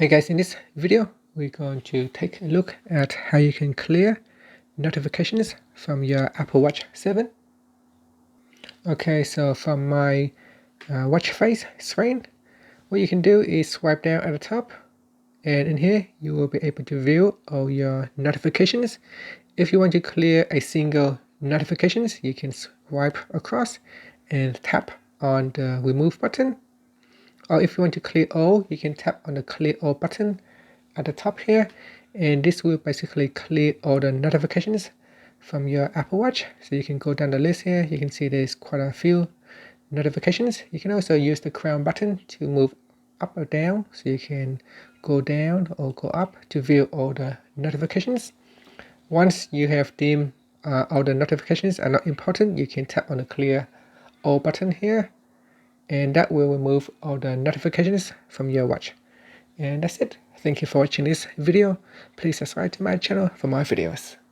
Hey guys, in this video we're going to take a look at how you can clear notifications from your Apple Watch 7. Okay, so from my watch face screen, what you can do is swipe down at the top, and in here you will be able to view all your notifications. If you want to clear a single notifications, you can swipe across and tap on the remove button. Or if you want to clear all, you can tap on the clear all button at the top here, and this will basically clear all the notifications from your Apple Watch. So you can go down the list here, you can see there's quite a few notifications. You can also use the crown button to move up or down, so you can go down or go up to view all the notifications. Once you have deemed all the notifications are not important, you can tap on the clear all button here, and that will remove all the notifications from your watch. And that's it. Thank you for watching this video. Please subscribe to my channel for more videos.